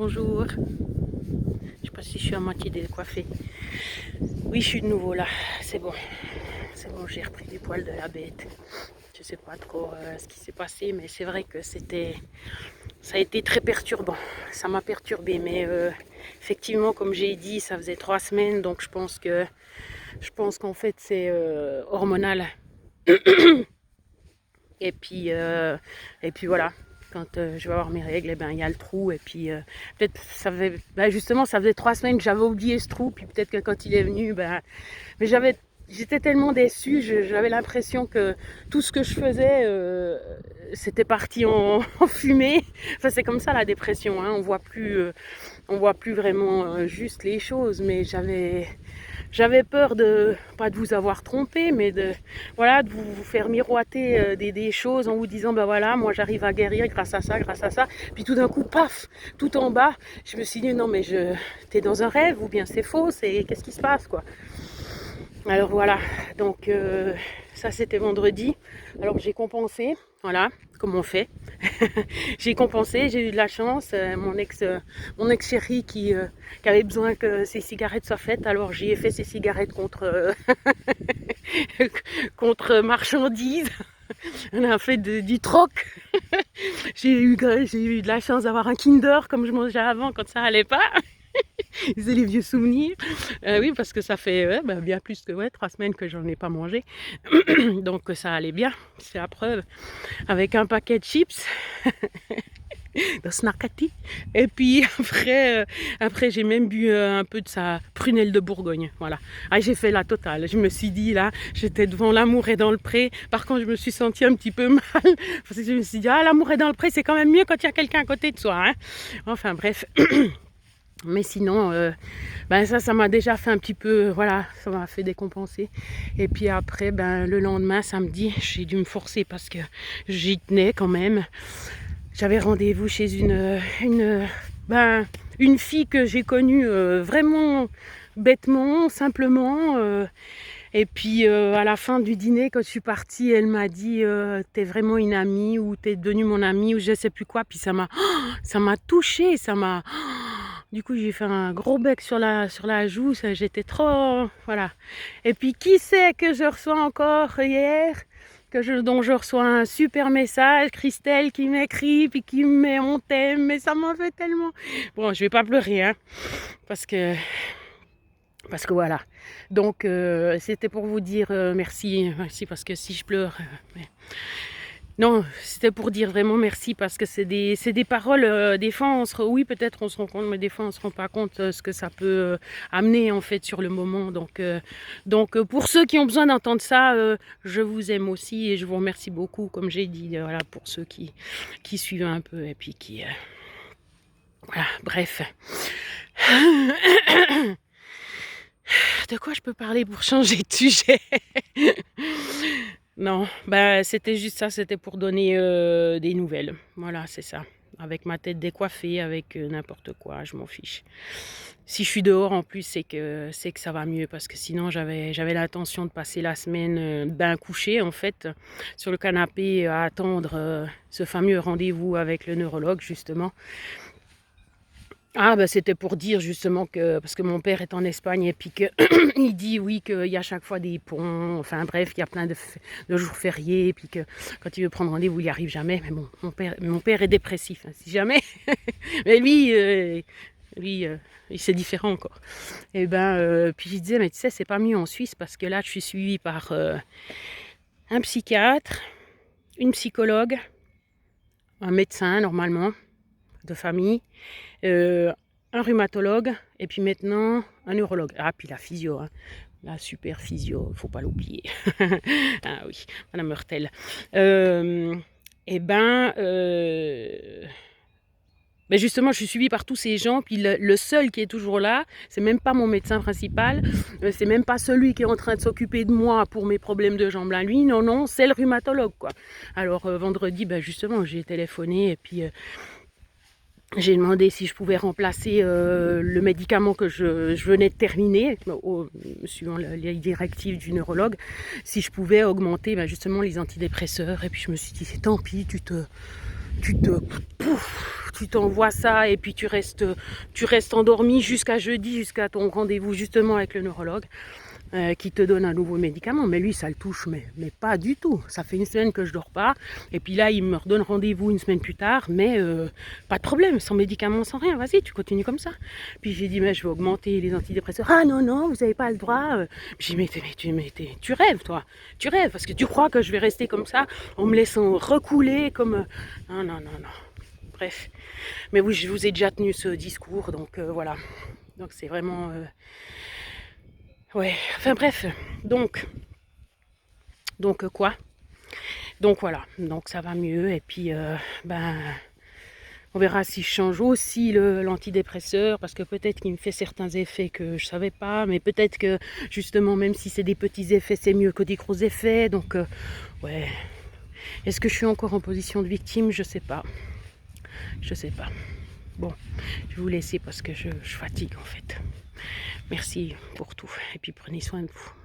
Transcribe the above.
bonjour. Je sais pas si je suis à moitié décoiffée. Oui, je suis de nouveau là. C'est bon, j'ai repris du poil de la bête. Je sais pas trop ce qui s'est passé, mais c'est vrai que ça a été très perturbant. Ça m'a perturbée, mais effectivement, comme j'ai dit, ça faisait 3 semaines, donc je pense qu'en fait c'est hormonal. Et puis voilà, quand je vais avoir mes règles, il y a le trou. Et puis peut-être justement, ça faisait 3 semaines que j'avais oublié ce trou. Puis peut-être que quand il est venu, mais j'étais tellement déçue. J'avais l'impression que tout ce que je faisais, c'était parti en fumée. Enfin, c'est comme ça la dépression, hein. On voit plus vraiment juste les choses. Mais j'avais peur pas de vous avoir trompé, mais de vous faire miroiter des choses en vous disant, voilà, moi j'arrive à guérir grâce à ça. Puis tout d'un coup, paf, tout en bas, je me suis dit, non mais t'es dans un rêve ou bien c'est faux, qu'est-ce qui se passe, quoi. Alors voilà, donc ça c'était vendredi. Alors j'ai compensé, voilà, comme on fait. J'ai compensé, j'ai eu de la chance. Mon ex chéri qui avait besoin que ses cigarettes soient faites, alors j'y ai fait ses cigarettes contre contre marchandises. On a fait du troc. J'ai eu de la chance d'avoir un Kinder comme je mangeais avant quand ça allait pas. C'est les vieux souvenirs. Oui, parce que ça fait bien plus que 3 semaines que j'en ai pas mangé. Donc ça allait bien, c'est la preuve. Avec un paquet de chips. De snarkati. Et puis après j'ai même bu un peu de sa prunelle de Bourgogne. Voilà. Ah, j'ai fait la totale. Je me suis dit là, j'étais devant L'amour est dans le pré. Par contre, je me suis sentie un petit peu mal. Parce que je me suis dit, L'amour est dans le pré, c'est quand même mieux quand il y a quelqu'un à côté de soi, hein. Enfin bref. Mais sinon, ça m'a déjà fait un petit peu, voilà, ça m'a fait décompenser. Et puis après, le lendemain, samedi, j'ai dû me forcer parce que j'y tenais quand même. J'avais rendez-vous chez une fille que j'ai connue vraiment bêtement, simplement. Et puis à la fin du dîner, quand je suis partie, elle m'a dit t'es vraiment une amie ou t'es devenue mon amie ou je sais plus quoi. Puis ça m'a touchée, du coup j'ai fait un gros bec sur la joue. J'étais trop, voilà. Et puis qui sait que je reçois encore hier, dont je reçois un super message, Christelle qui m'écrit puis qui me met on t'aime, mais ça m'en fait tellement. Bon, je vais pas pleurer, hein, parce que voilà. Donc c'était pour vous dire merci parce que si je pleure, non, c'était pour dire vraiment merci parce que c'est des paroles, des fois oui peut-être on se rend compte, mais des fois on se rend pas compte ce que ça peut amener en fait sur le moment. Donc pour ceux qui ont besoin d'entendre ça, je vous aime aussi et je vous remercie beaucoup, comme j'ai dit, voilà, pour ceux qui suivent un peu et puis qui voilà, bref. De quoi je peux parler pour changer de sujet? Non, c'était juste ça, c'était pour donner des nouvelles. Voilà, c'est ça. Avec ma tête décoiffée, avec n'importe quoi, je m'en fiche. Si je suis dehors en plus, c'est que ça va mieux, parce que sinon j'avais l'intention de passer la semaine couchée en fait, sur le canapé à attendre ce fameux rendez-vous avec le neurologue justement. C'était pour dire justement que, parce que mon père est en Espagne et puis il dit oui qu'il y a chaque fois des ponts, enfin bref, il y a plein de jours fériés et puis que quand il veut prendre rendez-vous, il n'y arrive jamais. Mais bon, mon père est dépressif, hein, si jamais. Mais lui, c'est différent encore. Et puis je disais, mais tu sais, c'est pas mieux en Suisse parce que là, je suis suivie par un psychiatre, une psychologue, un médecin normalement, de famille, un rhumatologue et puis maintenant un neurologue. Puis la physio, hein. La super physio, il ne faut pas l'oublier. Ah oui, Madame Hurtel. Justement, je suis suivie par tous ces gens, puis le seul qui est toujours là, c'est même pas mon médecin principal, c'est même pas celui qui est en train de s'occuper de moi pour mes problèmes de jambes là, lui, non, c'est le rhumatologue, quoi. Alors vendredi, justement, j'ai téléphoné et puis j'ai demandé si je pouvais remplacer le médicament que je venais de terminer, suivant les directives du neurologue, si je pouvais augmenter justement les antidépresseurs. Et puis je me suis dit, tant pis, tu tu te... Pouf, tu t'envoies ça et puis tu restes endormi jusqu'à jeudi, jusqu'à ton rendez-vous justement avec le neurologue. Qui te donne un nouveau médicament, mais lui ça le touche mais pas du tout. Ça fait une semaine que je dors pas et puis là il me redonne rendez-vous une semaine plus tard, mais pas de problème, sans médicament, sans rien, vas-y tu continues comme ça. Puis j'ai dit mais je vais augmenter les antidépresseurs. Ah non non, vous n'avez pas le droit. J'ai dit mais tu rêves toi, tu rêves parce que tu crois que je vais rester comme ça en me laissant recouler comme non non non non. Bref, mais oui je vous ai déjà tenu ce discours donc voilà, donc c'est vraiment ouais, enfin bref, donc quoi? Donc voilà, donc ça va mieux et puis ben on verra si je change aussi l'antidépresseur parce que peut-être qu'il me fait certains effets que je savais pas, mais peut-être que justement même si c'est des petits effets c'est mieux que des gros effets, donc ouais. Est-ce que je suis encore en position de victime? Je sais pas. Je sais pas. Bon, je vais vous laisser parce que je fatigue en fait. Merci pour tout et puis prenez soin de vous.